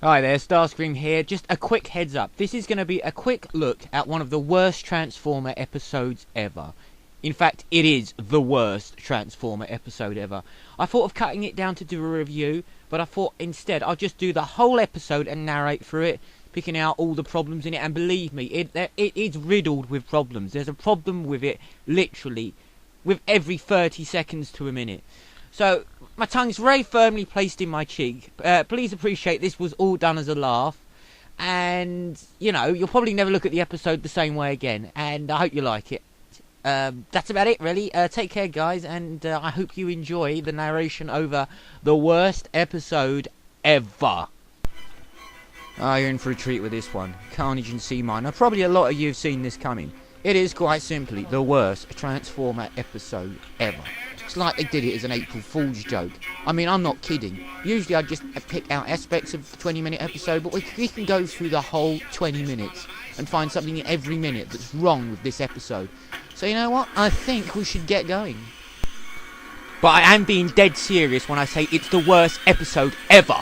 Hi there, Starscream here. Just a quick heads up. This is going to be a quick look at one of the worst Transformer episodes ever. In fact, it is the worst Transformer episode ever. I thought of cutting it down to do a review, but I thought instead I'll just do the whole episode and narrate through it, picking out all the problems in it. And believe me, it is riddled with problems. There's a problem with it, literally, with every 30 seconds to a minute. So, my tongue's very firmly placed in my cheek. Please appreciate this was all done as a laugh. And, you know, you'll probably never look at the episode the same way again. And I hope you like it. That's about it, really. Take care, guys. And I hope you enjoy the narration over the worst episode ever. You're in for a treat with this one. Carnage in C minor. Probably a lot of you have seen this coming. It is quite simply the worst Transformer episode ever. It's like they did it as an April Fool's joke. I mean, I'm not kidding. Usually I just pick out aspects of the 20-minute episode, but we can go through the whole 20 minutes and find something in every minute that's wrong with this episode. So you know what? I think we should get going. But I am being dead serious when I say it's the worst episode ever.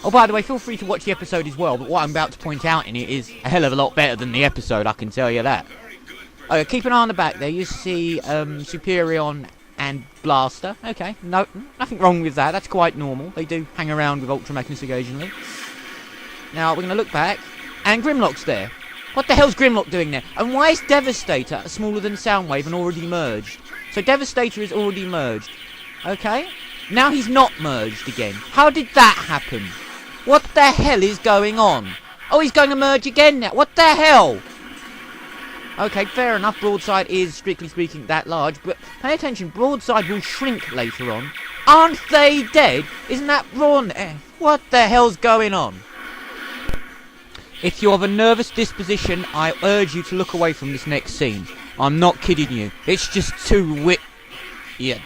Oh, by the way, feel free to watch the episode as well, but what I'm about to point out in it is a hell of a lot better than the episode, I can tell you that. Keep an eye on the back there. You see Superion and Blaster. Okay, no, nothing wrong with that. That's quite normal. They do hang around with Ultra Magnus occasionally. Now, we're going to look back, and Grimlock's there. What the hell's Grimlock doing there? And why is Devastator smaller than Soundwave and already merged? So Devastator is already merged. Okay, now he's not merged again. How did that happen? What the hell is going on? Oh, he's going to merge again now. What the hell? Okay, fair enough. Broadside is, strictly speaking, that large. But pay attention. Broadside will shrink later on. Aren't they dead? Isn't that Brawn? What the hell's going on? If you're of a nervous disposition, I urge you to look away from this next scene. I'm not kidding you. It's just too Yeah,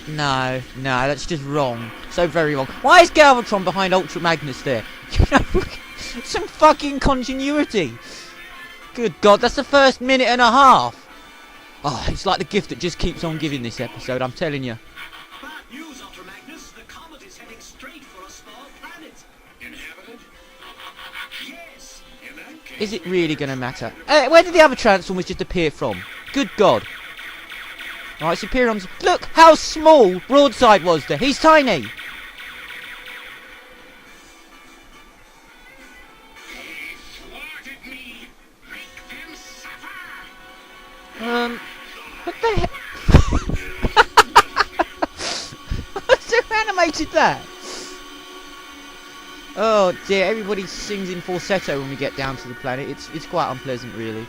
no, that's just wrong. So very wrong. Why is Galvatron behind Ultra Magnus there? Some fucking continuity. Good God, that's the first minute and a half. Oh, it's like the gift that just keeps on giving this episode, I'm telling you. Bad news, Ultra Magnus. The comet is heading straight for a small planet. Inhabited? Yes. In that case, is it really going to matter? Where did the other Transformers just appear from? Good God. Alright, Superion's... Look how small Broadside was there. He's tiny. What the heck? Who animated that? Oh dear, everybody sings in falsetto when we get down to the planet. It's quite unpleasant, really.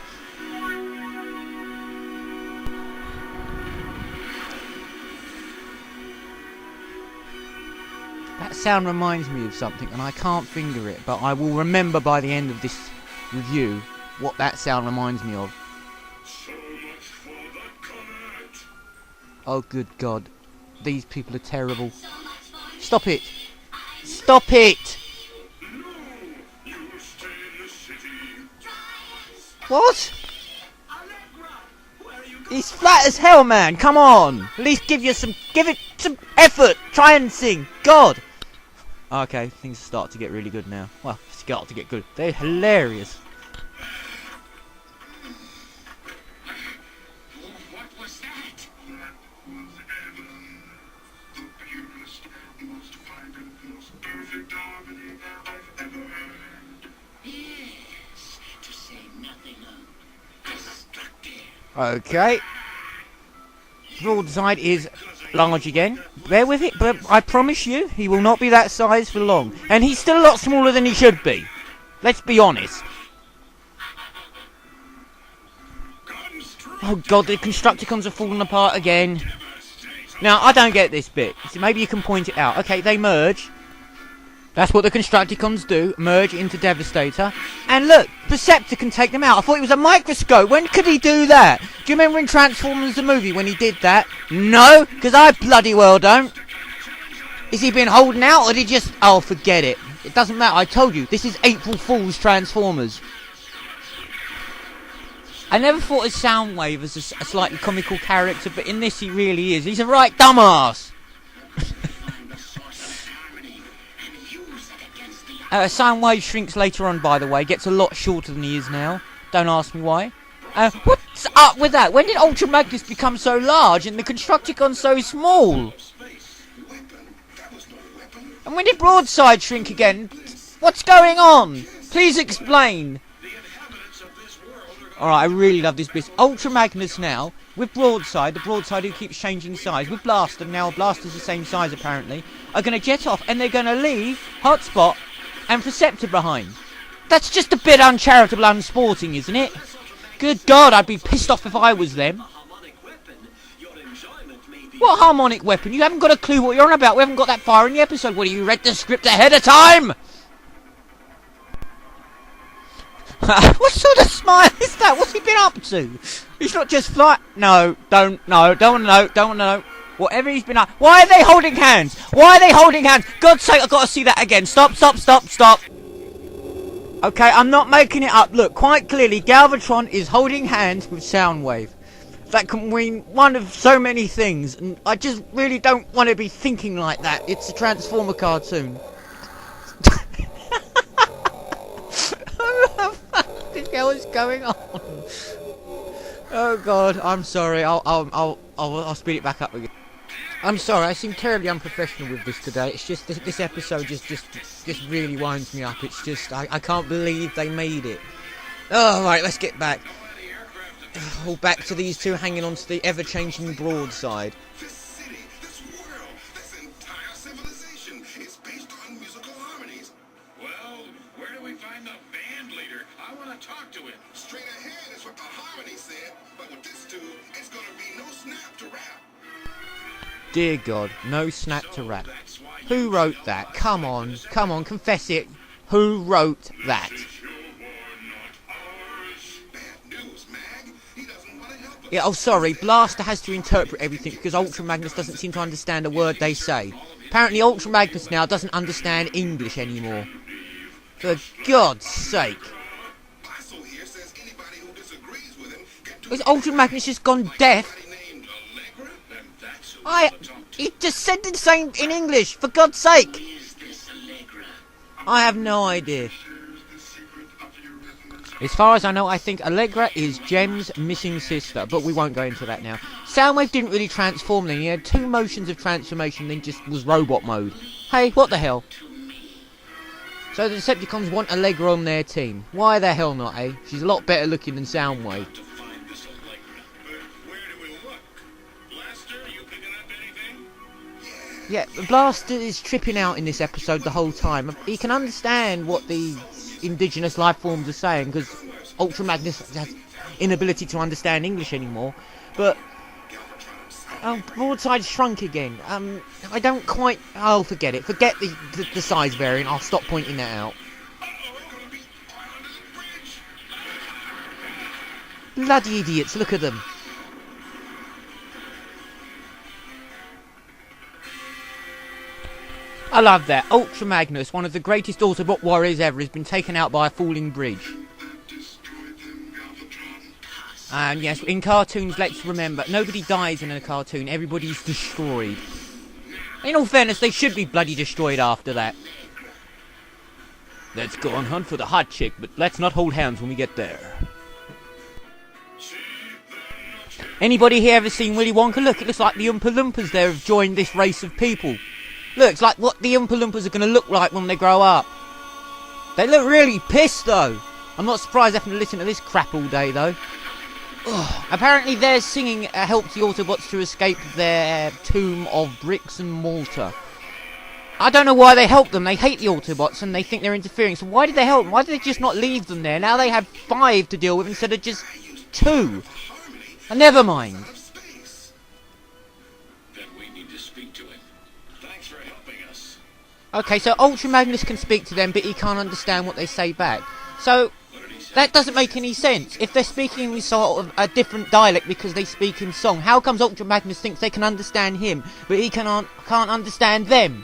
That sound reminds me of something, and I can't finger it, but I will remember by the end of this review what that sound reminds me of. Oh, good God. These people are terrible. Stop it! Stop it! What? He's flat as hell, man. Come on. At least give it some effort. Try and sing. God. Okay, things start to get really good now. Well, start to get good. They're hilarious. Okay. Broadside is large again. Bear with it, but I promise you, he will not be that size for long. And he's still a lot smaller than he should be. Let's be honest. Oh God, the Constructicons are falling apart again. Now, I don't get this bit. So maybe you can point it out. Okay, they merge. That's what the Constructicons do, merge into Devastator. And look, Perceptor can take them out. I thought it was a microscope. When could he do that? Do you remember in Transformers the movie when he did that? No, because I bloody well don't. Is he been holding out or did he just... Oh, forget it. It doesn't matter, I told you. This is April Fool's Transformers. I never thought of Soundwave as a slightly comical character, but in this he really is. He's a right dumbass. Soundwave shrinks later on, by the way. Gets a lot shorter than he is now. Don't ask me why. What's up with that? When did Ultra Magnus become so large and the Constructicon so small? And when did Broadside shrink again? What's going on? Please explain. Alright, I really love this bit. Ultra Magnus now, with Broadside, the Broadside who keeps changing size, with Blaster, now Blaster's the same size apparently, are going to jet off and they're going to leave Hotspot and Perceptor behind. That's just a bit uncharitable, unsporting, isn't it? Good God, I'd be pissed off if I was them. What harmonic weapon? You haven't got a clue what you're on about. We haven't got that far in the episode. What, you read the script ahead of time? What sort of smile is that? What's he been up to? He's not just No, don't want to know. Whatever he's been up. Why are they holding hands? God's sake, I've got to see that again. Stop. Okay, I'm not making it up. Look, quite clearly, Galvatron is holding hands with Soundwave. That can mean one of so many things, and I just really don't want to be thinking like that. It's a Transformer cartoon. What the hell is going on? Oh God, I'm sorry. I'll speed it back up again. I'm sorry. I seem terribly unprofessional with this today. It's just this episode just really winds me up. It's just I can't believe they made it. Oh, right, let's get back. All back to these two hanging on to the ever-changing Broadside. This city, this world, this entire civilization is based on musical harmonies. Well, where do we find the band leader? I want to talk to him. Straight ahead is what the harmony said, but with this tune, it's gonna be no snap to rap. Dear God, no snap to rap. Who wrote that? Come on, confess it. Who wrote that? Yeah, oh sorry, Blaster has to interpret everything because Ultra Magnus doesn't seem to understand a word they say. Apparently Ultra Magnus now doesn't understand English anymore. For God's sake. Has Ultra Magnus just gone deaf? He just said the same in English, for God's sake. I have no idea. As far as I know, I think Allegra is Gem's missing sister, but we won't go into that now. Soundwave didn't really transform then. He had two motions of transformation, then just was robot mode. Hey, what the hell? So the Decepticons want Allegra on their team. Why the hell not, eh? She's a lot better looking than Soundwave. Yeah, Blaster is tripping out in this episode the whole time. He can understand what the indigenous life forms are saying because Ultra Magnus has inability to understand English anymore. But Broadside shrunk again. I don't quite. Oh, forget it. Forget the size variant. I'll stop pointing that out. Bloody idiots! Look at them. I love that. Ultra Magnus, one of the greatest Autobot warriors ever, has been taken out by a falling bridge. And yes, in cartoons, let's remember, nobody dies in a cartoon, everybody's destroyed. In all fairness, they should be bloody destroyed after that. Let's go on hunt for the hot chick, but let's not hold hands when we get there. Anybody here ever seen Willy Wonka? Look, it looks like the Oompa Loompas there have joined this race of people. Looks like what the Oompa Loompas are going to look like when they grow up. They look really pissed, though. I'm not surprised having to listen to this crap all day, though. Ugh. Apparently their singing helps the Autobots to escape their tomb of bricks and mortar. I don't know why they help them. They hate the Autobots and they think they're interfering. So why did they help them? Why did they just not leave them there? Now they have 5 to deal with instead of just 2. Never mind. Okay, so Ultra Magnus can speak to them, but he can't understand what they say back. So, that doesn't make any sense. If they're speaking in sort of a different dialect because they speak in song, how comes Ultra Magnus thinks they can understand him, but he can't understand them?